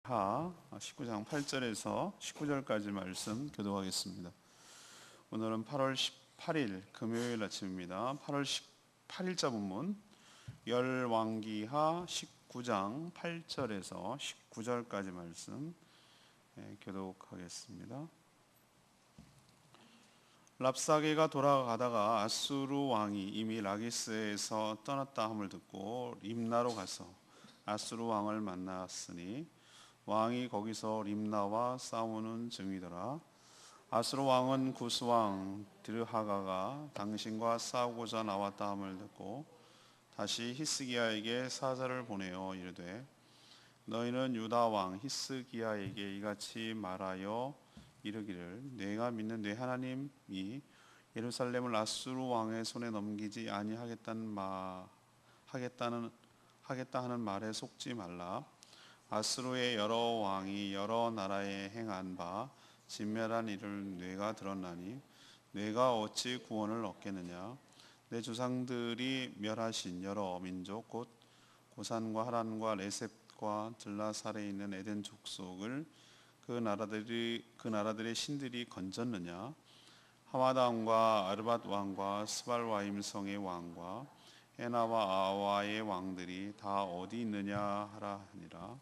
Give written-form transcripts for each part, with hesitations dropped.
하 19장 8절에서 19절까지 말씀 교독하겠습니다. 오늘은 8월 18일 금요일 아침입니다. 8월 18일자 본문 열왕기하 19장 8절에서 19절까지 말씀 교독하겠습니다. 랍사게가 돌아가다가 아수르 왕이 이미 라기스에서 떠났다 함을 듣고 림나로 가서 아수르 왕을 만났으니 왕이 거기서 림나와 싸우는 중이더라. 아수르 왕은 구스 왕 디르하가가 당신과 싸우고자 나왔다 함을 듣고 다시 히스기야에게 사자를 보내어 이르되 너희는 유다 왕 히스기야에게 이같이 말하여 이르기를 내가 믿는 내 하나님이 예루살렘을 아수르 왕의 손에 넘기지 아니하겠다 하는 말에 속지 말라. 아수르의 여러 왕이 여러 나라에 행한 바 진멸한 일을 네가 들었나니 네가 어찌 구원을 얻겠느냐. 내 조상들이 멸하신 여러 민족 곧 고산과 하란과 레셉과 들라살에 있는 에덴 족속을 그 나라들의 신들이 건졌느냐. 하마다 왕과 아르밧 왕과 스발와임 성의 왕과 헤나와 아와의 왕들이 다 어디 있느냐 하라 하니라.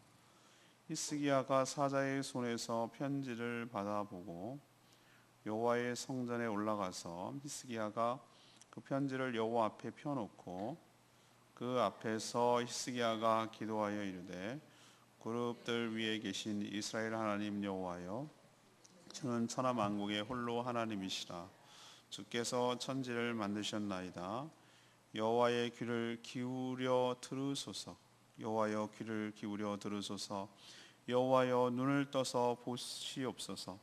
히스기야가 사자의 손에서 편지를 받아보고 여호와의 성전에 올라가서 히스기야가 그 편지를 여호와 앞에 펴놓고 그 앞에서 히스기야가 기도하여 이르되 그룹들 위에 계신 이스라엘 하나님 여호와여, 주는 천하 만국의 홀로 하나님이시라. 주께서 천지를 만드셨나이다. 여호와의 귀를 기울여 들으소서. 여호와여 귀를 기울여 들으소서. 여호와여 눈을 떠서 보시옵소서.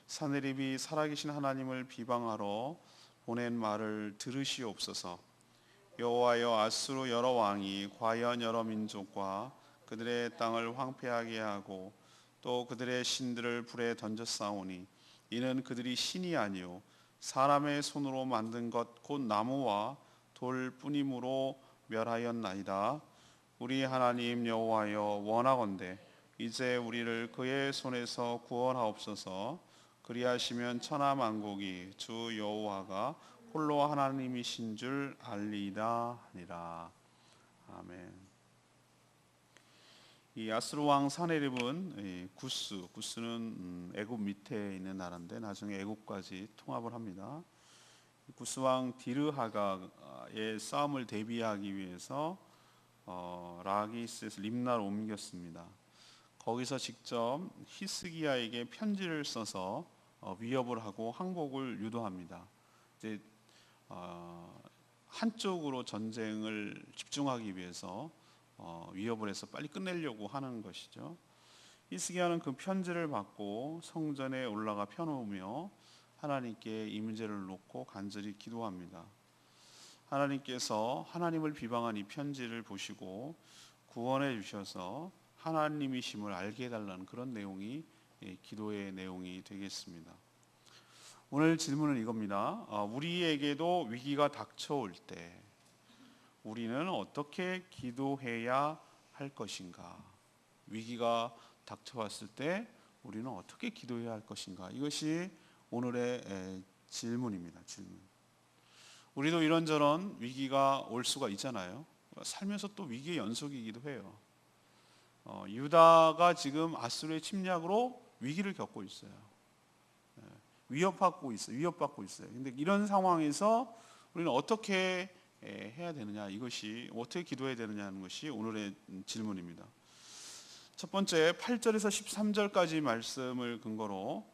사내립이 살아계신 하나님을 비방하러 보낸 말을 들으시옵소서. 여호와여 아수르 여러 왕이 과연 여러 민족과 그들의 땅을 황폐하게 하고 또 그들의 신들을 불에 던졌사오니 이는 그들이 신이 아니요 사람의 손으로 만든 것 곧 나무와 돌 뿐이므로 멸하였나이다. 우리 하나님 여호와여, 원하건대 이제 우리를 그의 손에서 구원하옵소서. 그리하시면 천하 만국이 주 여호와가 홀로 하나님이신 줄 알리이다 하니라. 아멘. 이 아수르 왕 사네립은 구스는 애굽 밑에 있는 나라인데 나중에 애굽까지 통합을 합니다. 구스 왕 디르하가의 싸움을 대비하기 위해서 라기스에서 림나로 옮겼습니다. 거기서 직접 히스기야에게 편지를 써서 위협을 하고 항복을 유도합니다. 이제 한쪽으로 전쟁을 집중하기 위해서 위협을 해서 빨리 끝내려고 하는 것이죠. 히스기야는 그 편지를 받고 성전에 올라가 펴놓으며 하나님께 이 문제를 놓고 간절히 기도합니다. 하나님께서 하나님을 비방한 이 편지를 보시고 구원해 주셔서 하나님이심을 알게 해달라는 그런 내용이 기도의 내용이 되겠습니다. 오늘 질문은 이겁니다. 우리에게도 위기가 닥쳐올 때 우리는 어떻게 기도해야 할 것인가? 위기가 닥쳐왔을 때 우리는 어떻게 기도해야 할 것인가? 이것이 오늘의 질문입니다. 질문. 우리도 이런저런 위기가 올 수가 있잖아요. 살면서 또 위기의 연속이기도 해요. 유다가 지금 아수르의 침략으로 위기를 겪고 있어요. 위협받고 있어요. 근데 이런 상황에서 우리는 어떻게 해야 되느냐, 이것이 어떻게 기도해야 되느냐 하는 것이 오늘의 질문입니다. 첫 번째 8절에서 13절까지 말씀을 근거로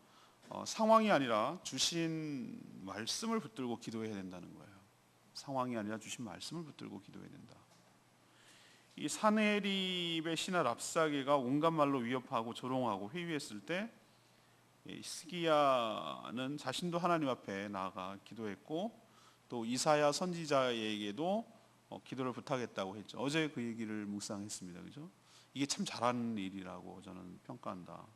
상황이 아니라 주신 말씀을 붙들고 기도해야 된다는 거예요. 상황이 아니라 주신 말씀을 붙들고 기도해야 된다. 이 사네립의 신하 랍사게가 온갖 말로 위협하고 조롱하고 회유했을 때 히스기야는 자신도 하나님 앞에 나아가 기도했고 또 이사야 선지자에게도 기도를 부탁했다고 했죠. 어제 그 얘기를 묵상했습니다. 그죠? 이게 참 잘하는 일이라고 저는 평가한다.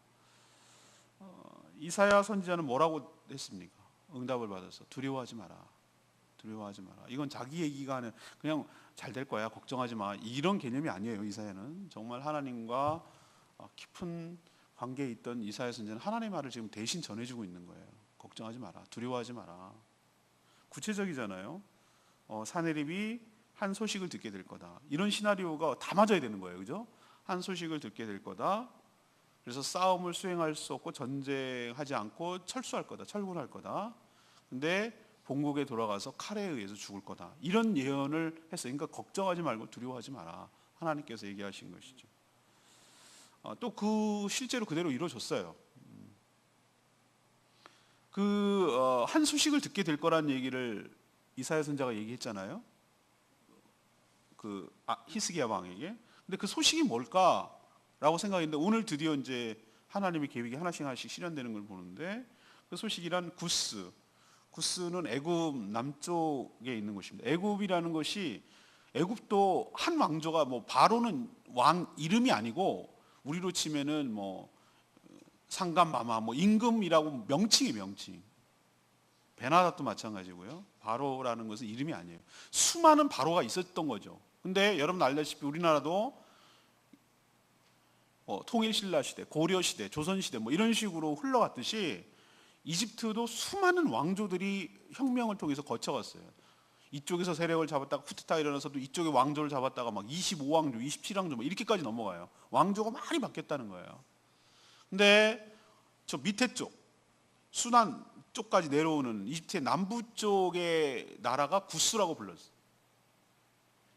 이사야 선지자는 뭐라고 했습니까? 응답을 받아서 두려워하지 마라. 이건 자기 얘기가 아니라 그냥 잘 될 거야, 걱정하지 마, 이런 개념이 아니에요. 이사야는 정말 하나님과 깊은 관계에 있던 이사야 선지자는 하나님의 말을 지금 대신 전해주고 있는 거예요. 걱정하지 마라, 두려워하지 마라. 구체적이잖아요. 사내립이 한 소식을 듣게 될 거다. 이런 시나리오가 다 맞아야 되는 거예요, 그죠? 한 소식을 듣게 될 거다. 그래서 싸움을 수행할 수 없고 전쟁하지 않고 철수할 거다, 철군할 거다. 근데 본국에 돌아가서 칼에 의해서 죽을 거다. 이런 예언을 했어요. 그러니까 걱정하지 말고 두려워하지 마라. 하나님께서 얘기하신 것이죠. 또 그 실제로 그대로 이루어졌어요. 한 소식을 듣게 될 거란 얘기를 이사야 선지자가 얘기했잖아요. 히스기야 왕에게. 근데 그 소식이 뭘까라고 생각했는데 오늘 드디어 이제 하나님의 계획이 하나씩 하나씩 실현되는 걸 보는데 그 소식이란 구스는 애굽 남쪽에 있는 곳입니다. 애굽이라는 것이 애굽도 한 왕조가 바로는 왕 이름이 아니고 우리로 치면은 상감마마 임금이라고 명칭이 명칭. 베나닷도 마찬가지고요. 바로라는 것은 이름이 아니에요. 수많은 바로가 있었던 거죠. 근데 여러분 알다시피 우리나라도 통일신라 시대, 고려 시대, 조선 시대 이런 식으로 흘러갔듯이 이집트도 수많은 왕조들이 혁명을 통해서 거쳐갔어요. 이쪽에서 세력을 잡았다가 쿠데타가 일어나서도 이쪽에 왕조를 잡았다가 25왕조, 27왕조 이렇게까지 넘어가요. 왕조가 많이 바뀌었다는 거예요. 근데 저 밑에 쪽, 수난 쪽까지 내려오는 이집트의 남부 쪽의 나라가 구스라고 불렀어요.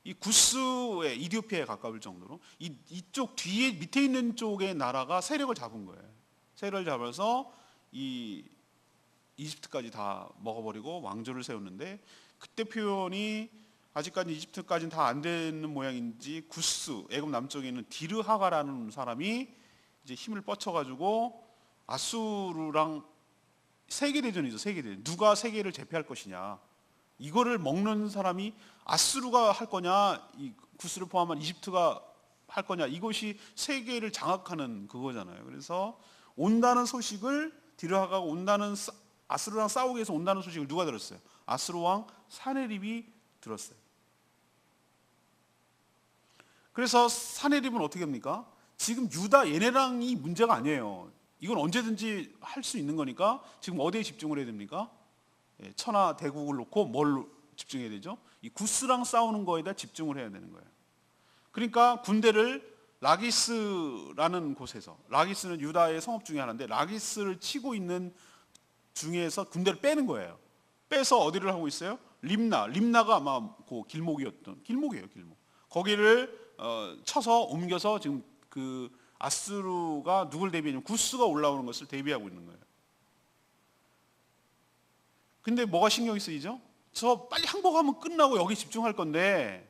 이 구스의 이디오피아에 가까울 정도로 이쪽 뒤에 밑에 있는 쪽의 나라가 세력을 잡은 거예요. 세력을 잡아서 이 이집트까지 다 먹어버리고 왕조를 세웠는데 그때 표현이 아직까지 이집트까지는 다 안 되는 모양인지 구스, 애굽 남쪽에 있는 디르하가라는 사람이 이제 힘을 뻗쳐가지고 아수르랑 세계대전이죠. 세계대전. 누가 세계를 제패할 것이냐. 이거를 먹는 사람이 아수르가 할 거냐, 이 구스를 포함한 이집트가 할 거냐. 이것이 세계를 장악하는 그거잖아요. 그래서 온다는 소식을 디르하가가 온다는 아수르랑 싸우기 위해서 온다는 소식을 누가 들었어요? 아수르 왕 사네립이 들었어요. 그래서 사네립은 어떻게 합니까? 지금 유다 얘네랑이 문제가 아니에요. 이건 언제든지 할 수 있는 거니까 지금 어디에 집중을 해야 됩니까? 천하 대국을 놓고 뭘 집중해야 되죠? 이 구스랑 싸우는 거에다 집중을 해야 되는 거예요. 그러니까 군대를 라기스라는 곳에서, 라기스는 유다의 성읍 중에 하나인데 라기스를 치고 있는 중에서 군대를 빼는 거예요. 빼서 어디를 하고 있어요? 림나가 아마 그 길목이에요. 거기를 쳐서 옮겨서 지금 그 아수르가 누굴 대비하냐면 구스가 올라오는 것을 대비하고 있는 거예요. 근데 뭐가 신경이 쓰이죠? 저 빨리 항복하면 끝나고 여기 집중할 건데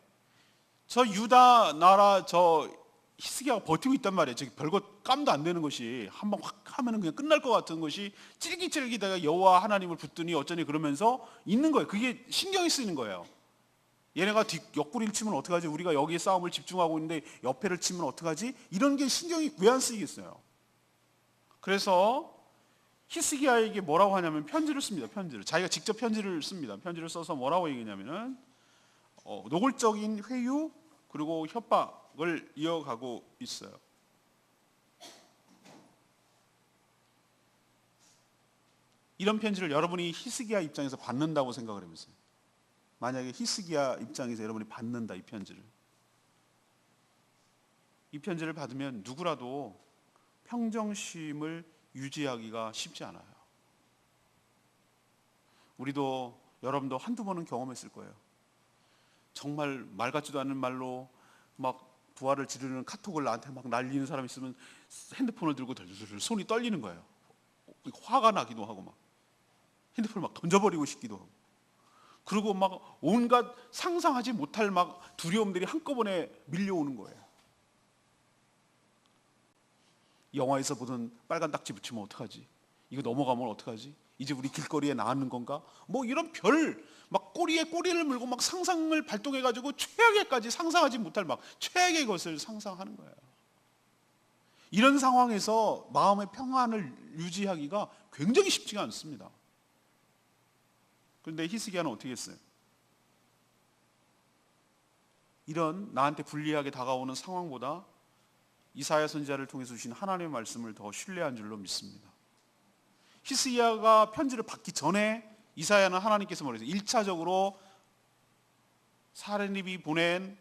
저 유다 나라 저 히스기야가 버티고 있단 말이에요. 저기 별것 깜도 안 되는 것이 한 번 확 하면은 그냥 끝날 것 같은 것이 찔깃찔깃하게 여호와 하나님을 붙더니 어쩌니 그러면서 있는 거예요. 그게 신경이 쓰이는 거예요. 얘네가 옆구리를 치면 어떡하지? 우리가 여기에 싸움을 집중하고 있는데 옆에를 치면 어떡하지? 이런 게 신경이 왜 안 쓰이겠어요? 그래서 히스기야에게 뭐라고 하냐면 편지를 씁니다. 자기가 직접 편지를 씁니다. 편지를 써서 뭐라고 얘기냐면은 노골적인 회유 그리고 협박을 이어가고 있어요. 이런 편지를 여러분이 히스기야 입장에서 받는다고 생각을 해보세요. 만약에 히스기야 입장에서 여러분이 받는다, 이 편지를 받으면 누구라도 평정심을 유지하기가 쉽지 않아요. 우리도 여러분도 한두 번은 경험했을 거예요. 정말 말 같지도 않은 말로 막 부활을 지르는 카톡을 나한테 막 날리는 사람이 있으면 핸드폰을 들고 덜덜덜 손이 떨리는 거예요. 화가 나기도 하고 막 핸드폰을 막 던져버리고 싶기도 하고, 그리고 막 온갖 상상하지 못할 막 두려움들이 한꺼번에 밀려오는 거예요. 영화에서 보던 빨간 딱지 붙이면 어떡하지? 이거 넘어가면 어떡하지? 이제 우리 길거리에 나가는 건가? 이런 막 꼬리에 꼬리를 물고 막 상상을 발동해가지고 최악의까지 상상하지 못할 막 최악의 것을 상상하는 거예요. 이런 상황에서 마음의 평안을 유지하기가 굉장히 쉽지가 않습니다. 그런데 히스기야는 어떻게 했어요? 이런 나한테 불리하게 다가오는 상황보다 이사야 선지자를 통해서 주신 하나님의 말씀을 더 신뢰한 줄로 믿습니다. 히스기야가 편지를 받기 전에 이사야는 하나님께서 뭐랬어요? 1차적으로 사르립이 보낸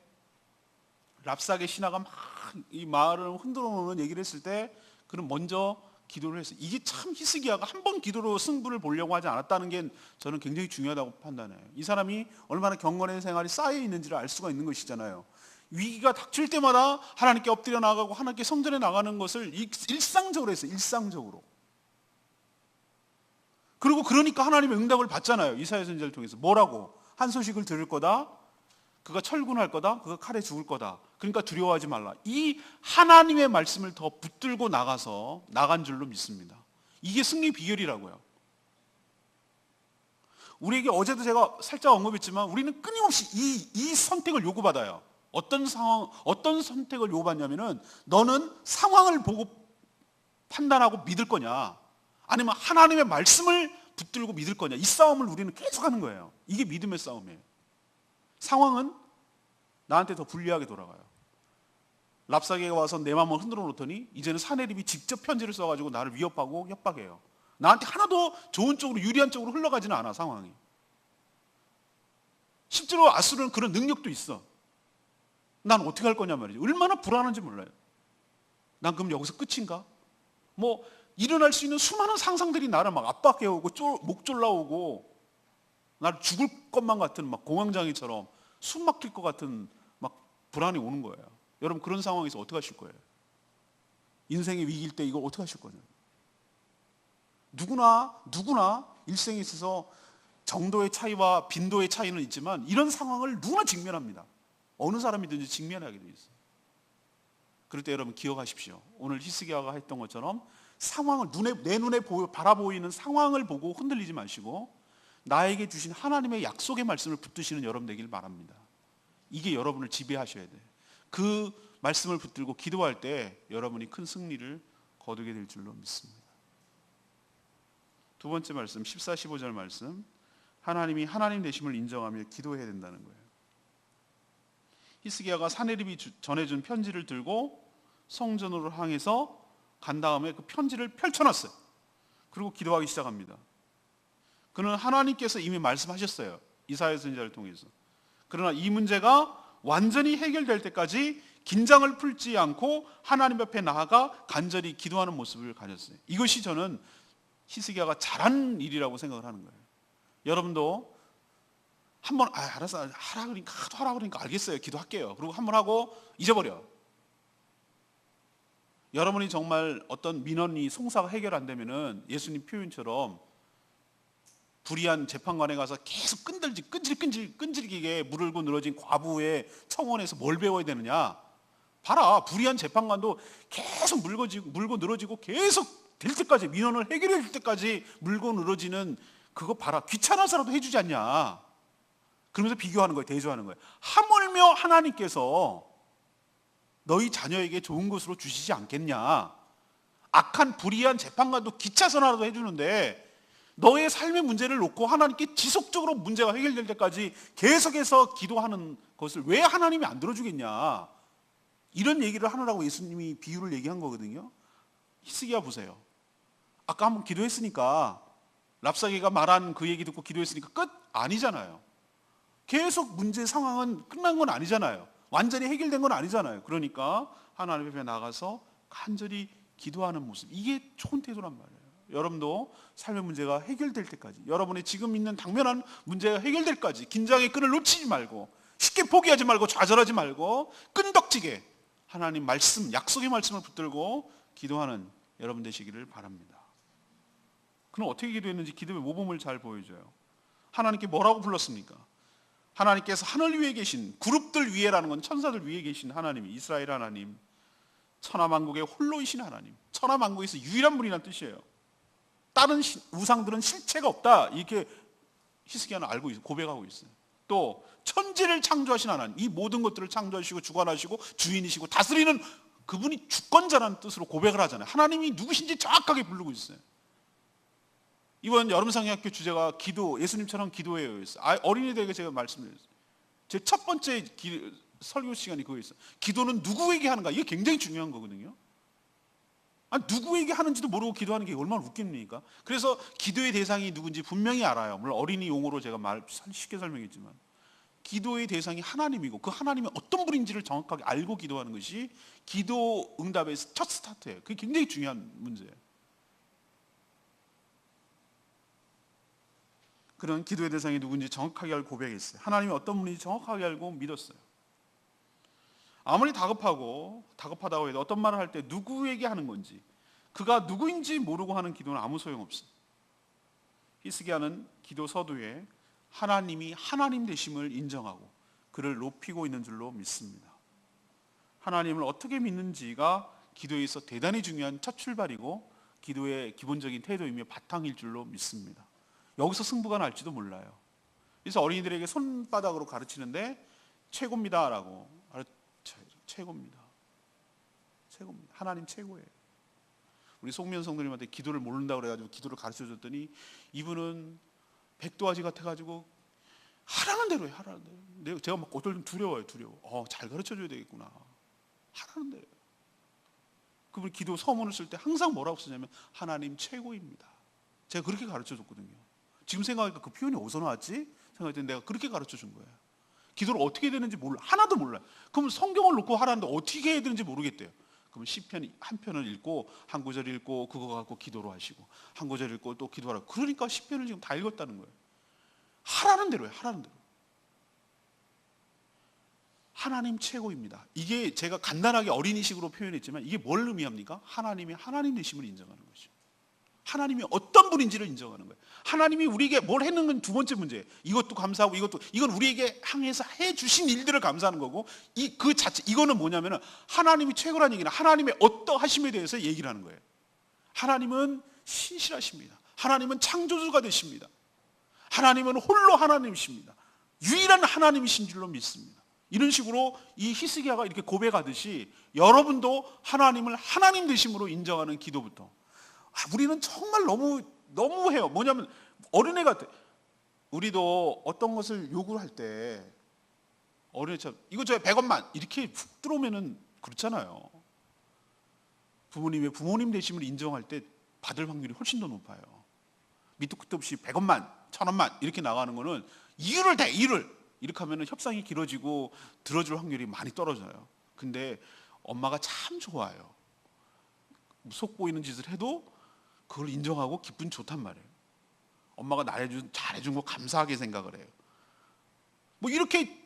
랍사게 신하가 막 이 마을을 흔들어 놓는 얘기를 했을 때 그는 먼저 기도를 했어요. 이게 참 히스기야가 한 번 기도로 승부를 보려고 하지 않았다는 게 저는 굉장히 중요하다고 판단해요. 이 사람이 얼마나 경건의 생활이 쌓여 있는지를 알 수가 있는 것이잖아요. 위기가 닥칠 때마다 하나님께 엎드려 나가고 하나님께 성전에 나가는 것을 일상적으로 했어요. 일상적으로. 그리고 그러니까 하나님의 응답을 받잖아요. 이사야 선지자를 통해서. 뭐라고? 한 소식을 들을 거다. 그가 철군할 거다. 그가 칼에 죽을 거다. 그러니까 두려워하지 말라. 이 하나님의 말씀을 더 붙들고 나간 줄로 믿습니다. 이게 승리 비결이라고요. 우리에게 어제도 제가 살짝 언급했지만 우리는 끊임없이 이 선택을 요구받아요. 어떤 상황, 어떤 선택을 요구받냐면은 너는 상황을 보고 판단하고 믿을 거냐, 아니면 하나님의 말씀을 붙들고 믿을 거냐, 이 싸움을 우리는 계속 하는 거예요. 이게 믿음의 싸움이에요. 상황은 나한테 더 불리하게 돌아가요. 랍사게가 와서 내 마음을 흔들어 놓더니 이제는 사내립이 직접 편지를 써가지고 나를 위협하고 협박해요. 나한테 하나도 좋은 쪽으로, 유리한 쪽으로 흘러가지는 않아, 상황이. 실제로 아수르는 그런 능력도 있어. 난 어떻게 할 거냐 말이죠. 얼마나 불안한지 몰라요. 난 그럼 여기서 끝인가? 뭐 일어날 수 있는 수많은 상상들이 나를 막 압박해오고 목 졸라오고 나를 죽을 것만 같은 막 공황장애처럼 숨 막힐 것 같은 막 불안이 오는 거예요. 여러분 그런 상황에서 어떻게 하실 거예요? 인생의 위기일 때 이걸 어떻게 하실 거냐? 누구나 일생에 있어서 정도의 차이와 빈도의 차이는 있지만 이런 상황을 누구나 직면합니다. 어느 사람이든지 직면하게 돼 있어요. 그럴 때 여러분 기억하십시오. 오늘 히스기야가 했던 것처럼 상황을 내 눈에 바라보이는 상황을 보고 흔들리지 마시고 나에게 주신 하나님의 약속의 말씀을 붙드시는 여러분 되길 바랍니다. 이게 여러분을 지배하셔야 돼요. 그 말씀을 붙들고 기도할 때 여러분이 큰 승리를 거두게 될 줄로 믿습니다. 두 번째 말씀 14, 15절 말씀, 하나님이 하나님 되심을 인정하며 기도해야 된다는 거예요. 히스기야가 사내립이 전해준 편지를 들고 성전으로 향해서 간 다음에 그 편지를 펼쳐놨어요. 그리고 기도하기 시작합니다. 그는 하나님께서 이미 말씀하셨어요. 이사야 선지자를 통해서. 그러나 이 문제가 완전히 해결될 때까지 긴장을 풀지 않고 하나님 앞에 나아가 간절히 기도하는 모습을 가졌어요. 이것이 저는 히스기야가 잘한 일이라고 생각을 하는 거예요. 여러분도 한번 알았어, 하라 그러니까 알겠어요, 기도할게요. 그리고 한번 하고 잊어버려. 여러분이 정말 어떤 민원이 송사가 해결 안 되면은 예수님 표현처럼 불의한 재판관에 가서 계속 끈질기게 물을고 늘어진 과부의 청원에서 뭘 배워야 되느냐? 봐라, 불의한 재판관도 계속 물고 늘어지고 계속 될 때까지, 민원을 해결해 줄 때까지 물고 늘어지는 그거 봐라, 귀찮아서라도 해주지 않냐? 그러면서 비교하는 거예요, 대조하는 거예요. 하물며 하나님께서 너희 자녀에게 좋은 것으로 주시지 않겠냐? 악한 불의한 재판관도 귀찮아서라도 해주는데 너의 삶의 문제를 놓고 하나님께 지속적으로 문제가 해결될 때까지 계속해서 기도하는 것을 왜 하나님이 안 들어주겠냐? 이런 얘기를 하느라고 예수님이 비유를 얘기한 거거든요. 히스기야 보세요. 아까 한번 기도했으니까, 랍사게가 말한 그 얘기 듣고 기도했으니까 끝? 아니잖아요. 계속 문제 상황은 끝난 건 아니잖아요. 완전히 해결된 건 아니잖아요. 그러니까 하나님 앞에 나가서 간절히 기도하는 모습, 이게 좋은 태도란 말이에요. 여러분도 삶의 문제가 해결될 때까지, 여러분의 지금 있는 당면한 문제가 해결될 때까지 긴장의 끈을 놓치지 말고, 쉽게 포기하지 말고, 좌절하지 말고 끈덕지게 하나님 말씀, 약속의 말씀을 붙들고 기도하는 여러분 되시기를 바랍니다. 그는 어떻게 기도했는지 기도의 모범을 잘 보여줘요. 하나님께 뭐라고 불렀습니까? 하나님께서 하늘 위에 계신, 그룹들 위에라는 건 천사들 위에 계신 하나님, 이스라엘 하나님, 천하만국의 홀로이신 하나님, 천하만국에서 유일한 분이라는 뜻이에요. 다른 우상들은 실체가 없다, 이렇게 히스기야는 알고 있어요. 고백하고 있어요. 또 천지를 창조하신 하나님, 이 모든 것들을 창조하시고 주관하시고 주인이시고 다스리는 그분이 주권자라는 뜻으로 고백을 하잖아요. 하나님이 누구신지 정확하게 부르고 있어요. 이번 여름상학교 주제가 기도, 예수님처럼 기도해요. 어린이들에게 제가 말씀드렸어요. 제 첫 번째 설교 시간이 그거 있어. 기도는 누구에게 하는가? 이게 굉장히 중요한 거거든요. 누구에게 하는지도 모르고 기도하는 게 얼마나 웃깁니까? 그래서 기도의 대상이 누군지 분명히 알아요. 물론 어린이 용어로 제가 쉽게 설명했지만 기도의 대상이 하나님이고 그 하나님이 어떤 분인지를 정확하게 알고 기도하는 것이 기도 응답의 첫 스타트예요. 그게 굉장히 중요한 문제예요. 그런 기도의 대상이 누군지 정확하게 알고 고백했어요. 하나님이 어떤 분인지 정확하게 알고 믿었어요. 아무리 다급하다고 해도 어떤 말을 할 때 누구에게 하는 건지 그가 누구인지 모르고 하는 기도는 아무 소용없어요. 히스기야는 기도 서두에 하나님이 하나님 되심을 인정하고 그를 높이고 있는 줄로 믿습니다. 하나님을 어떻게 믿는지가 기도에 있어 대단히 중요한 첫 출발이고 기도의 기본적인 태도이며 바탕일 줄로 믿습니다. 여기서 승부가 날지도 몰라요. 그래서 어린이들에게 손바닥으로 가르치는데 최고입니다라고 최고입니다. 하나님 최고예요. 우리 송면 성도님한테 기도를 모른다고 그래가지고 기도를 가르쳐 줬더니 이분은 백도아지 같아가지고 하라는 대로 해요. 하라는 대로. 제가 막 어떨 땐 두려워요. 잘 가르쳐 줘야 되겠구나. 하라는 대로. 그분 기도 서문을 쓸 때 항상 뭐라고 쓰냐면 하나님 최고입니다. 제가 그렇게 가르쳐 줬거든요. 지금 생각하니까 그 표현이 어디서 나왔지? 생각했더니 내가 그렇게 가르쳐 준 거예요. 기도를 어떻게 해야 되는지 몰라. 하나도 몰라요. 그럼 성경을 놓고 하라는데 어떻게 해야 되는지 모르겠대요. 그러면 시편 한 편을 읽고 한 구절 읽고 그거 갖고 기도로 하시고 한 구절 읽고 또 기도하라고. 그러니까 시편을 지금 다 읽었다는 거예요. 하라는 대로예요. 하라는 대로. 하나님 최고입니다. 이게 제가 간단하게 어린이식으로 표현했지만 이게 뭘 의미합니까? 하나님이 하나님 되심을 인정하는 거죠. 하나님이 어떤 분인지를 인정하는 거예요. 하나님이 우리에게 뭘 했는 건 두 번째 문제예요. 이것도 감사하고 이건 우리에게 향해서 해주신 일들을 감사하는 거고 그 자체 이거는 뭐냐면은 하나님이 최고라는 얘기는 하나님의 어떠하심에 대해서 얘기를 하는 거예요. 하나님은 신실하십니다. 하나님은 창조주가 되십니다. 하나님은 홀로 하나님이십니다. 유일한 하나님이신 줄로 믿습니다. 이런 식으로 이 히스기야가 이렇게 고백하듯이 여러분도 하나님을 하나님 되심으로 인정하는 기도부터 우리는 정말 너무해요. 뭐냐면 어린애 같아. 우리도 어떤 것을 요구를 할 때 어린애처럼 이거 저 100원만 이렇게 훅 들어오면은 그렇잖아요. 부모님 되심을 인정할 때 받을 확률이 훨씬 더 높아요. 밑도 끝도 없이 100원만 1000원만 이렇게 나가는 거는 이유를 이렇게 하면은 협상이 길어지고 들어줄 확률이 많이 떨어져요. 근데 엄마가 참 좋아요. 속 보이는 짓을 해도 그걸 인정하고 기분 좋단 말이에요. 엄마가 잘해준 거 감사하게 생각을 해요. 뭐 이렇게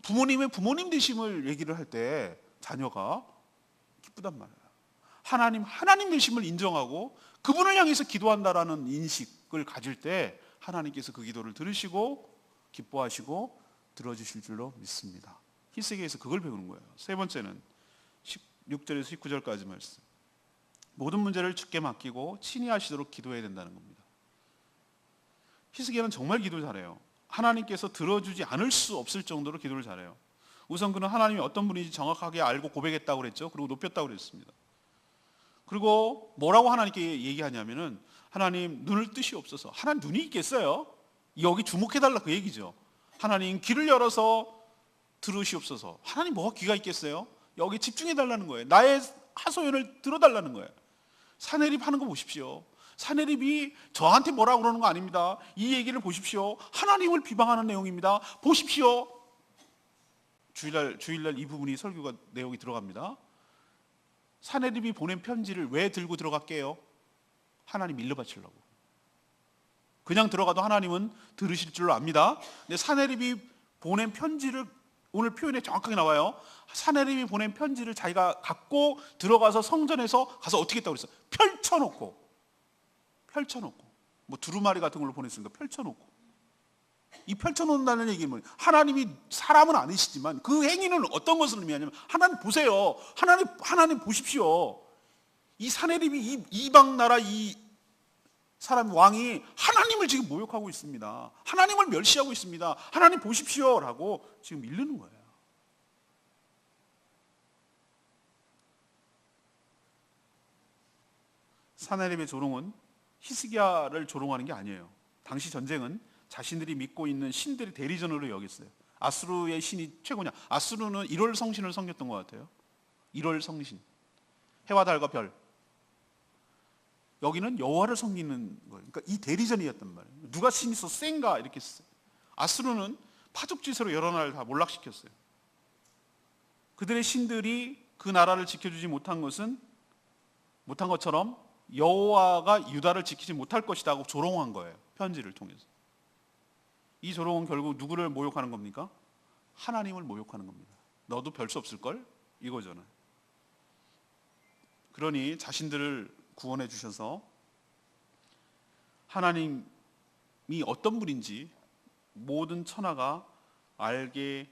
부모님 되심을 얘기를 할 때 자녀가 기쁘단 말이에요. 하나님 되심을 인정하고 그분을 향해서 기도한다라는 인식을 가질 때 하나님께서 그 기도를 들으시고 기뻐하시고 들어주실 줄로 믿습니다. 히스기야에서 그걸 배우는 거예요. 세 번째는 16절에서 19절까지 말씀. 모든 문제를 주께 맡기고 친히 하시도록 기도해야 된다는 겁니다. 히스기야는 정말 기도를 잘해요. 하나님께서 들어주지 않을 수 없을 정도로 기도를 잘해요. 우선 그는 하나님이 어떤 분인지 정확하게 알고 고백했다고 그랬죠. 그리고 높였다고 그랬습니다. 그리고 뭐라고 하나님께 얘기하냐면은 하나님 눈을 뜨시옵소서. 하나님 눈이 있겠어요? 여기 주목해달라 그 얘기죠. 하나님 귀를 열어서 들으시옵소서. 하나님 뭐가 귀가 있겠어요? 여기 집중해달라는 거예요. 나의 하소연을 들어달라는 거예요. 사내립 하는 거 보십시오. 사내립이 저한테 뭐라고 그러는 거 아닙니다. 이 얘기를 보십시오. 하나님을 비방하는 내용입니다. 보십시오. 주일날 이 부분이 설교가 내용이 들어갑니다. 사내립이 보낸 편지를 왜 들고 들어갈게요? 하나님 일러 바치려고. 그냥 들어가도 하나님은 들으실 줄로 압니다. 근데 사내립이 보낸 편지를 오늘 표현에 정확하게 나와요. 사내립이 보낸 편지를 자기가 갖고 들어가서 성전에서 가서 어떻게 했다고 그랬어요? 펼쳐놓고 뭐 두루마리 같은 걸로 보냈으니까 펼쳐놓고 이 펼쳐놓는다는 얘기는 뭐예요? 하나님이 사람은 아니시지만 그 행위는 어떤 것을 의미하냐면 하나님 보세요. 하나님 보십시오. 이 사내립이 이방 나라 이 사람 왕이 하나님을 지금 모욕하고 있습니다. 하나님을 멸시하고 있습니다. 하나님 보십시오라고 지금 이르는 거예요. 사내립의 조롱은 히스기야를 조롱하는 게 아니에요. 당시 전쟁은 자신들이 믿고 있는 신들의 대리전으로 여겼어요. 아수르의 신이 최고냐? 아수르는 1월 성신을 섬겼던 것 같아요. 1월 성신, 해와 달과 별. 여기는 여호와를 섬기는 거예요. 그러니까 이 대리전이었단 말이에요. 누가 신이 더 센가 이렇게 했어요. 아수르는 파죽지세로 여러 나라를 다 몰락시켰어요. 그들의 신들이 그 나라를 지켜주지 못한 것처럼 여호와가 유다를 지키지 못할 것이다 하고 조롱한 거예요. 편지를 통해서. 이 조롱은 결국 누구를 모욕하는 겁니까? 하나님을 모욕하는 겁니다. 너도 별 수 없을걸? 이거잖아요. 그러니 자신들을 구원해 주셔서 하나님이 어떤 분인지 모든 천하가 알게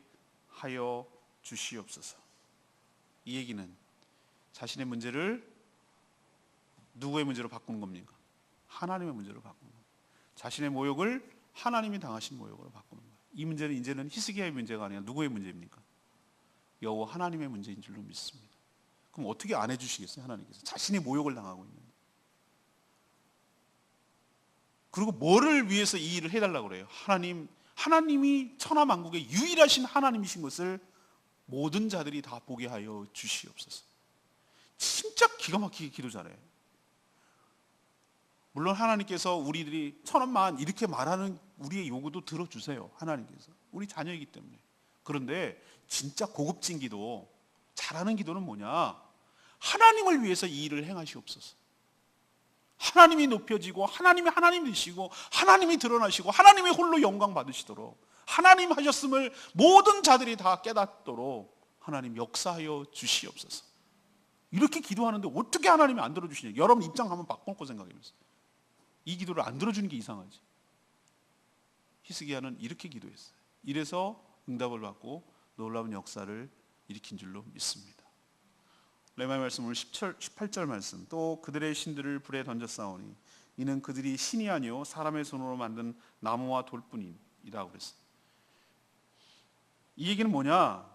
하여 주시옵소서. 이 얘기는 자신의 문제를 누구의 문제로 바꾸는 겁니까? 하나님의 문제로 바꾸는 거예요. 자신의 모욕을 하나님이 당하신 모욕으로 바꾸는 거예요. 이 문제는 이제는 히스기야의 문제가 아니라 누구의 문제입니까? 여호와 하나님의 문제인 줄로 믿습니다. 그럼 어떻게 안 해주시겠어요? 하나님께서 자신이 모욕을 당하고 있는데. 그리고 뭐를 위해서 이 일을 해달라고 그래요? 하나님이 천하만국의 유일하신 하나님이신 것을 모든 자들이 다 보게 하여 주시옵소서. 진짜 기가 막히게 기도 잘해요. 물론 하나님께서 우리들이 천원만 이렇게 말하는 우리의 요구도 들어주세요. 하나님께서 우리 자녀이기 때문에. 그런데 진짜 고급진 기도, 잘하는 기도는 뭐냐? 하나님을 위해서 이 일을 행하시옵소서. 하나님이 높여지고 하나님이 하나님 되시고 하나님이 드러나시고 하나님이 홀로 영광 받으시도록, 하나님 하셨음을 모든 자들이 다 깨닫도록 하나님 역사하여 주시옵소서. 이렇게 기도하는데 어떻게 하나님이 안 들어주시냐? 여러분 입장 한번 바꿔놓고 생각해보세요. 이 기도를 안 들어주는 게 이상하지. 히스기야는 이렇게 기도했어요. 이래서 응답을 받고 놀라운 역사를 일으킨 줄로 믿습니다. 레마의 말씀 오늘 18절 말씀. 또 그들의 신들을 불에 던졌사오니 이는 그들이 신이 아니요 사람의 손으로 만든 나무와 돌뿐이라고 그랬어요. 이 얘기는 뭐냐?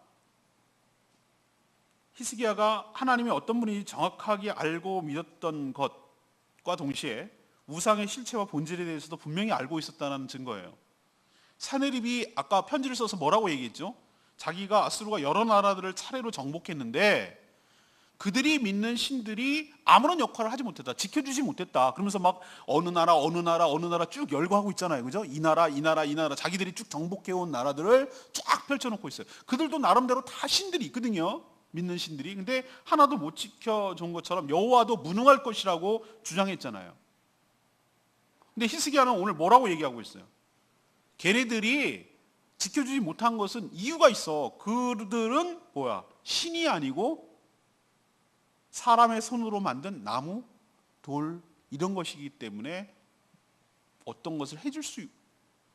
히스기야가 하나님이 어떤 분인지 정확하게 알고 믿었던 것과 동시에 우상의 실체와 본질에 대해서도 분명히 알고 있었다는 증거예요. 사네립이 아까 편지를 써서 뭐라고 얘기했죠? 자기가 아수르가 여러 나라들을 차례로 정복했는데 그들이 믿는 신들이 아무런 역할을 하지 못했다. 지켜주지 못했다. 그러면서 막 어느 나라 쭉 열거하고 있잖아요. 그죠? 이 나라 자기들이 쭉 정복해온 나라들을 쫙 펼쳐놓고 있어요. 그들도 나름대로 다 신들이 있거든요. 믿는 신들이. 근데 하나도 못 지켜준 것처럼 여호와도 무능할 것이라고 주장했잖아요. 근데 히스기야는 오늘 뭐라고 얘기하고 있어요? 걔네들이 지켜주지 못한 것은 이유가 있어. 그들은 뭐야? 신이 아니고 사람의 손으로 만든 나무, 돌 이런 것이기 때문에 어떤 것을 해줄 수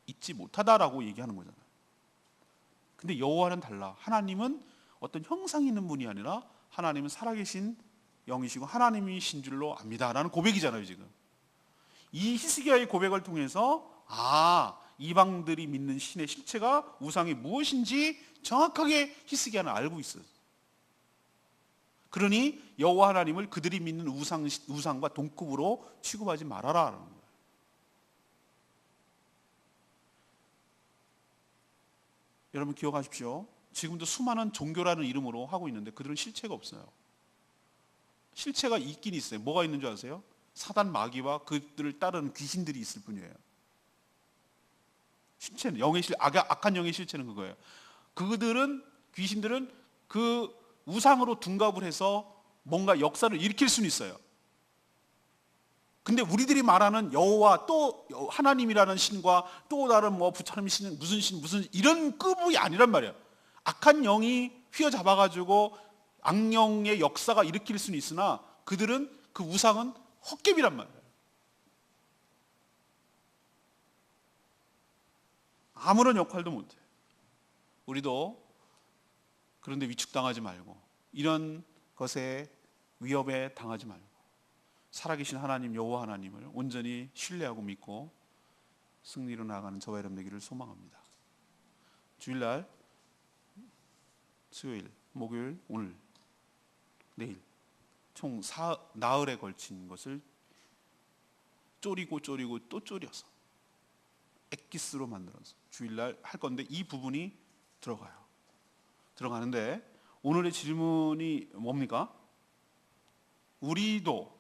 있지 못하다라고 얘기하는 거잖아요. 근데 여호와는 달라. 하나님은 어떤 형상이 있는 분이 아니라 하나님은 살아계신 영이시고 하나님이신 줄로 압니다라는 고백이잖아요. 지금 이 히스기야의 고백을 통해서 이방들이 믿는 신의 실체가 우상이 무엇인지 정확하게 히스기야는 알고 있어요. 그러니 여호와 하나님을 그들이 믿는 우상과 동급으로 취급하지 말아라라는 거예요. 여러분 기억하십시오. 지금도 수많은 종교라는 이름으로 하고 있는데 그들은 실체가 없어요. 실체가 있긴 있어요. 뭐가 있는 줄 아세요? 사단 마귀와 그들을 따르는 귀신들이 있을 뿐이에요. 실체는 악한 영의 실체는 그거예요. 귀신들은 그 우상으로 둔갑을 해서 뭔가 역사를 일으킬 수는 있어요. 근데 우리들이 말하는 여호와 또 하나님이라는 신과 또 다른 부처님 신 무슨 이런 급이 아니란 말이에요. 악한 영이 휘어잡아가지고 악령의 역사가 일으킬 수는 있으나 그들은 그 우상은 헛개비란 말이에요. 아무런 역할도 못해. 우리도 그런데 위축당하지 말고 이런 것에 위협에 당하지 말고 살아계신 하나님 여호와 하나님을 온전히 신뢰하고 믿고 승리로 나아가는 저와 여러분 되기를 소망합니다. 주일날, 수요일, 목요일, 오늘, 내일 총 나흘에 걸친 것을 쪼리고 또 쪼려서 엑기스로 만들어서 주일날 할 건데 이 부분이 들어가요. 들어가는데 오늘의 질문이 뭡니까? 우리도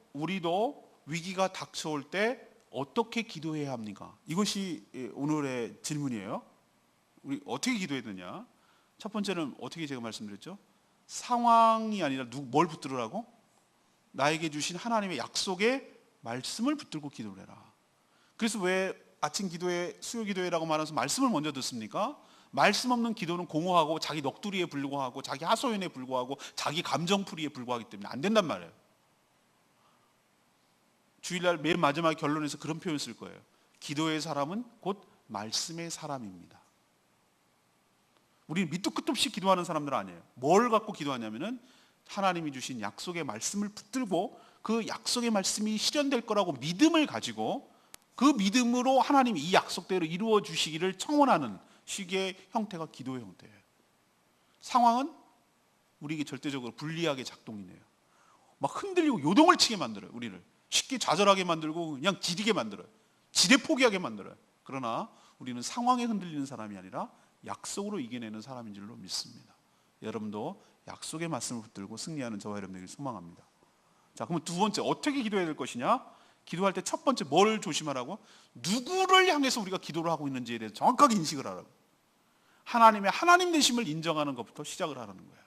위기가 닥쳐올 때 어떻게 기도해야 합니까? 이것이 오늘의 질문이에요. 우리 어떻게 기도해야 되냐? 첫 번째는 어떻게 제가 말씀드렸죠? 상황이 아니라 뭘 붙들으라고? 나에게 주신 하나님의 약속의 말씀을 붙들고 기도를 해라. 그래서 왜 아침 기도회, 수요 기도회라고 말하면서 말씀을 먼저 듣습니까? 말씀 없는 기도는 공허하고 자기 넋두리에 불과하고 자기 하소연에 불과하고 자기 감정풀이에 불과하기 때문에 안 된단 말이에요. 주일날 맨 마지막 결론에서 그런 표현 쓸 거예요. 기도의 사람은 곧 말씀의 사람입니다. 우리는 밑도 끝도 없이 기도하는 사람들은 아니에요. 뭘 갖고 기도하냐면은 하나님이 주신 약속의 말씀을 붙들고 그 약속의 말씀이 실현될 거라고 믿음을 가지고 그 믿음으로 하나님이 이 약속대로 이루어 주시기를 청원하는 식의 형태가 기도의 형태예요. 상황은 우리에게 절대적으로 불리하게 작동이네요. 막 흔들리고 요동을 치게 만들어요. 우리를 쉽게 좌절하게 만들고 그냥 지리게 만들어요. 지레 포기하게 만들어요. 그러나 우리는 상황에 흔들리는 사람이 아니라 약속으로 이겨내는 사람인 줄로 믿습니다. 여러분도 약속의 말씀을 붙들고 승리하는 저와 여러분에게 소망합니다. 자, 그러면 두 번째 어떻게 기도해야 될 것이냐? 기도할 때 첫 번째 뭘 조심하라고? 누구를 향해서 우리가 기도를 하고 있는지에 대해서 정확하게 인식을 하라고. 하나님의 하나님 되심을 인정하는 것부터 시작을 하라는 거예요.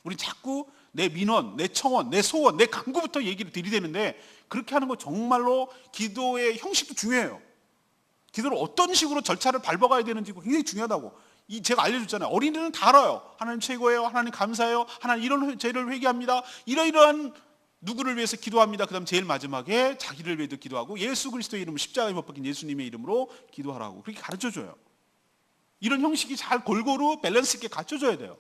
우리 자꾸 내 민원, 내 청원, 내 소원, 내 간구부터 얘기를 들이대는데 그렇게 하는 거 정말로 기도의 형식도 중요해요. 기도를 어떤 식으로 절차를 밟아가야 되는지 굉장히 중요하다고. 제가 알려줬잖아요. 어린이들은 다 알아요. 하나님 최고예요. 하나님 감사해요. 하나님 이런 죄를 회개합니다. 이러이러한 누구를 위해서 기도합니다. 그 다음 제일 마지막에 자기를 위해서 기도하고 예수 그리스도의 이름으로 십자가에 못 박힌 예수님의 이름으로 기도하라고 그렇게 가르쳐줘요. 이런 형식이 잘 골고루 밸런스 있게 갖춰줘야 돼요.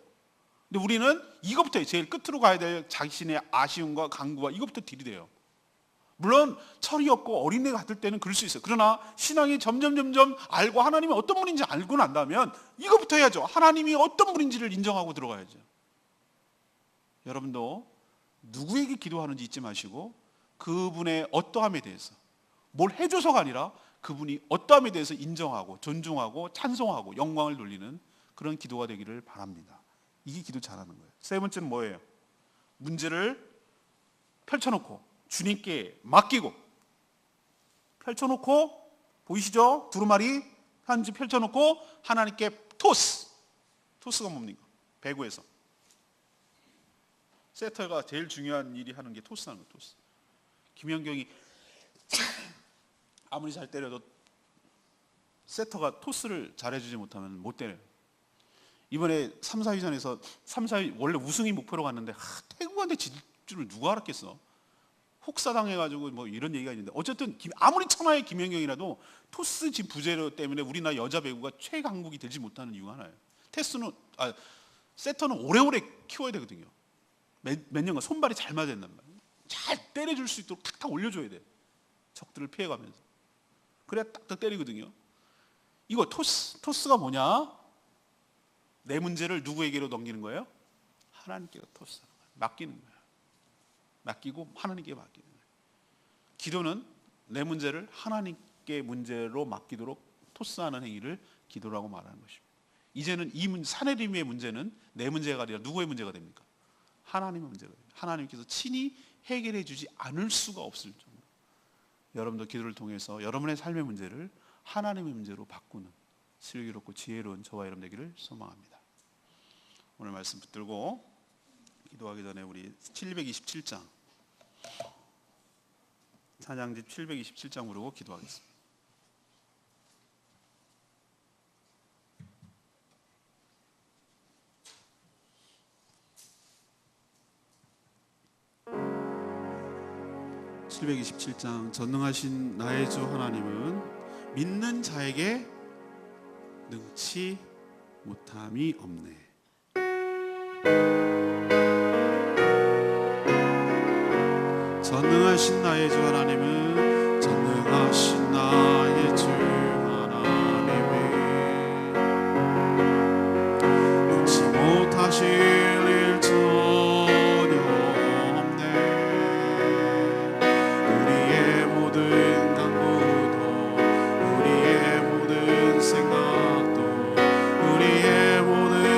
근데 우리는 이것부터 제일 끝으로 가야 될 자신의 아쉬움과 강구와 이것부터 들이대요. 물론 철이 없고 어린애 같을 때는 그럴 수 있어요. 그러나 신앙이 점점 알고 하나님이 어떤 분인지 알고 난다면 이것부터 해야죠. 하나님이 어떤 분인지를 인정하고 들어가야죠. 여러분도 누구에게 기도하는지 잊지 마시고 그분의 어떠함에 대해서 뭘 해줘서가 아니라 그분이 어떠함에 대해서 인정하고 존중하고 찬송하고 영광을 돌리는 그런 기도가 되기를 바랍니다. 이게 기도 잘하는 거예요. 세 번째는 뭐예요? 문제를 펼쳐놓고 주님께 맡기고 펼쳐놓고 보이시죠? 두루마리 편지 펼쳐놓고 하나님께 토스가 뭡니까? 배구에서 세터가 제일 중요한 일이 하는 게 토스하는 거예요. 토스. 김연경이 아무리 잘 때려도 세터가 토스를 잘해주지 못하면 못 때려요. 이번에 3, 4위전에서 3, 4위 원래 우승이 목표로 갔는데 태국한테 질 줄을 누가 알았겠어. 혹사당해가지고 뭐 이런 얘기가 있는데 어쨌든 아무리 천하의 김연경이라도 토스 지금 부재 때문에 우리나라 여자 배구가 최강국이 되지 못하는 이유가 하나예요. 세터는 오래오래 키워야 되거든요. 몇 년간 손발이 잘 맞아야 된단 말이에요. 잘 때려줄 수 있도록 탁탁 올려줘야 돼. 적들을 피해가면서. 그래야 딱딱 때리거든요. 이거 토스가 뭐냐? 내 문제를 누구에게로 넘기는 거예요? 하나님께로 토스하는 거예요. 맡기는 거예요. 맡기고 하나님께 맡기는 거예요. 기도는 내 문제를 하나님께 문제로 맡기도록 토스하는 행위를 기도라고 말하는 것입니다. 이제는 이 사내림의 문제는 내 문제가 아니라 누구의 문제가 됩니까? 하나님의 문제가 됩니다. 하나님께서 친히 해결해 주지 않을 수가 없을 정도. 여러분도 기도를 통해서 여러분의 삶의 문제를 하나님의 문제로 바꾸는 슬기롭고 지혜로운 저와 여러분 되기를 소망합니다. 오늘 말씀 붙들고 기도하기 전에 우리 727장 찬양집 727장 부르고 기도하겠습니다. (727장) 전능하신 나의 주 하나님은 믿는 자에게 능치 못함이 없네. 전능하신 나의 주 하나님은 전능하신 나의 주 하나님은 능치 못하실 일 전혀 없네. 우리의 모든 간구도 우리의 모든 생각도 우리의 모든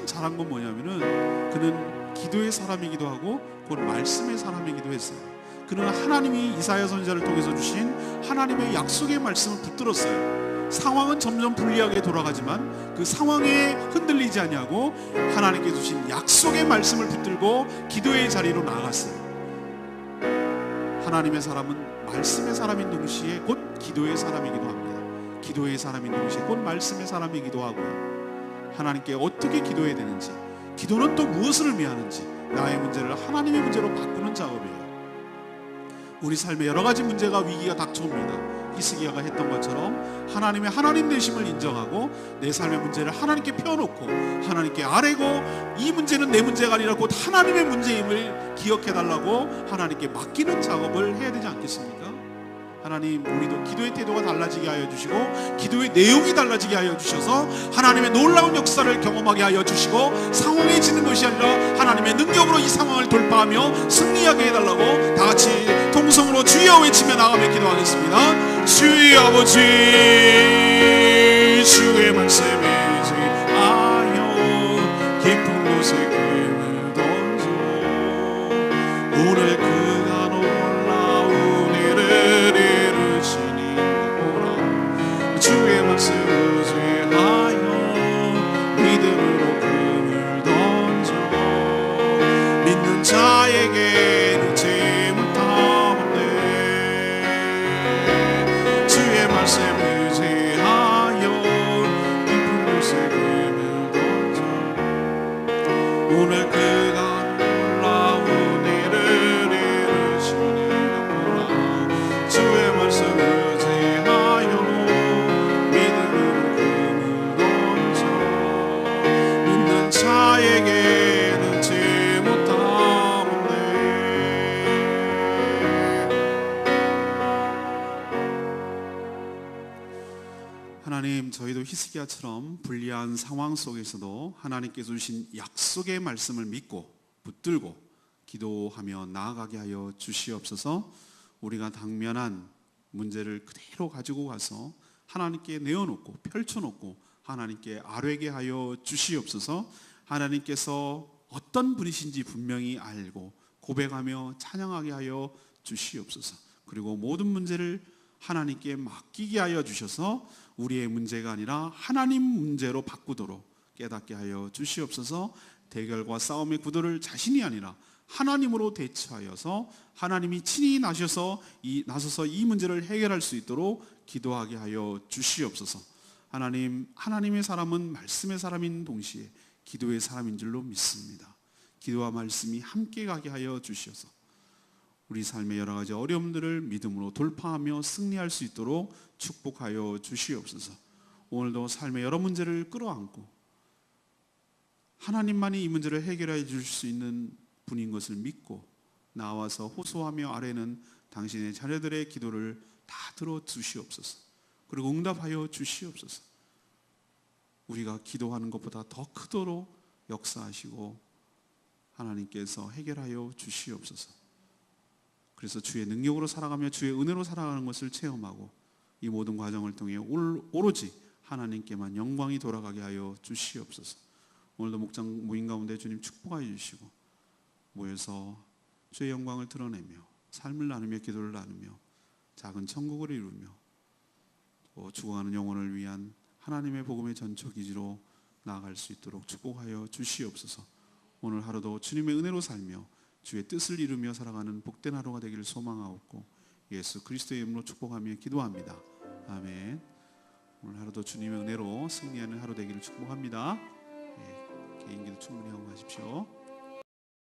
잘한 건 뭐냐면은 그는 기도의 사람이기도 하고 곧 말씀의 사람이기도 했어요. 그는 하나님이 이사야 선지자를 통해서 주신 하나님의 약속의 말씀을 붙들었어요. 상황은 점점 불리하게 돌아가지만 그 상황에 흔들리지 아니하고 하나님께 주신 약속의 말씀을 붙들고 기도의 자리로 나아갔어요. 하나님의 사람은 말씀의 사람인 동시에 곧 기도의 사람이기도 합니다. 기도의 사람인 동시에 곧 말씀의 사람이기도 하고요. 하나님께 어떻게 기도해야 되는지, 기도는 또 무엇을 의미하는지, 나의 문제를 하나님의 문제로 바꾸는 작업이에요. 우리 삶에 여러 가지 문제가, 위기가 닥쳐옵니다. 히스기야가 했던 것처럼 하나님의 하나님 되심을 인정하고 내 삶의 문제를 하나님께 펴놓고 하나님께 아뢰고, 이 문제는 내 문제가 아니라 곧 하나님의 문제임을 기억해달라고 하나님께 맡기는 작업을 해야 되지 않겠습니까? 하나님, 우리도 기도의 태도가 달라지게 하여 주시고 기도의 내용이 달라지게 하여 주셔서 하나님의 놀라운 역사를 경험하게 하여 주시고, 상황해지는 것이 아니라 하나님의 능력으로 이 상황을 돌파하며 승리하게 해달라고 다 같이 통성으로 주여 외치며 나가며 기도하겠습니다. 주의 아버지, 주의 말씀에 의지하여 깊은 곳에 금을 던져 오늘 그가 놀라운 일을 이루시니 보라. 주의 말씀 의지하여 믿음으로 금을 던져 믿는 자에게 늦지 못하오네. 주의 말씀 의지하여 깊은 곳에 금을 던져 오늘 그가 놀라운 일을 이루시니 보라. 주의 말씀 의지하여 믿음으로 금을 던져 믿는 자에게 늦지 못하오네. 하나님, 저희도 히스기야처럼 불리한 상황 속에서도 하나님께서 주신 약속의 말씀을 믿고 붙들고 기도하며 나아가게 하여 주시옵소서. 우리가 당면한 문제를 그대로 가지고 가서 하나님께 내어놓고 펼쳐놓고 하나님께 아뢰게 하여 주시옵소서. 하나님께서 어떤 분이신지 분명히 알고 고백하며 찬양하게 하여 주시옵소서. 그리고 모든 문제를 하나님께 맡기게 하여 주셔서 우리의 문제가 아니라 하나님 문제로 바꾸도록 깨닫게 하여 주시옵소서. 대결과 싸움의 구도를 자신이 아니라 하나님으로 대처하여서 하나님이 친히 나서서 이 문제를 해결할 수 있도록 기도하게 하여 주시옵소서. 하나님, 하나님의 사람은 말씀의 사람인 동시에 기도의 사람인 줄로 믿습니다. 기도와 말씀이 함께 가게 하여 주시옵소서. 우리 삶의 여러 가지 어려움들을 믿음으로 돌파하며 승리할 수 있도록 축복하여 주시옵소서. 오늘도 삶의 여러 문제를 끌어안고 하나님만이 이 문제를 해결해 줄 수 있는 분인 것을 믿고 나와서 호소하며 아뢰는 당신의 자녀들의 기도를 다 들어주시옵소서. 그리고 응답하여 주시옵소서. 우리가 기도하는 것보다 더 크도록 역사하시고 하나님께서 해결하여 주시옵소서. 그래서 주의 능력으로 살아가며 주의 은혜로 살아가는 것을 체험하고 이 모든 과정을 통해 오로지 하나님께만 영광이 돌아가게 하여 주시옵소서. 오늘도 목장 모임 가운데 주님 축복하여 주시고 모여서 주의 영광을 드러내며 삶을 나누며 기도를 나누며 작은 천국을 이루며 또 죽어가는 영혼을 위한 하나님의 복음의 전초기지로 나아갈 수 있도록 축복하여 주시옵소서. 오늘 하루도 주님의 은혜로 살며 주의 뜻을 이루며 살아가는 복된 하루가 되기를 소망하옵고 예수 그리스도의 이름으로 축복하며 기도합니다. 아멘. 오늘 하루도 주님의 은혜로 승리하는 하루 되기를 축복합니다. 개인기도 충분히 하고 가십시오.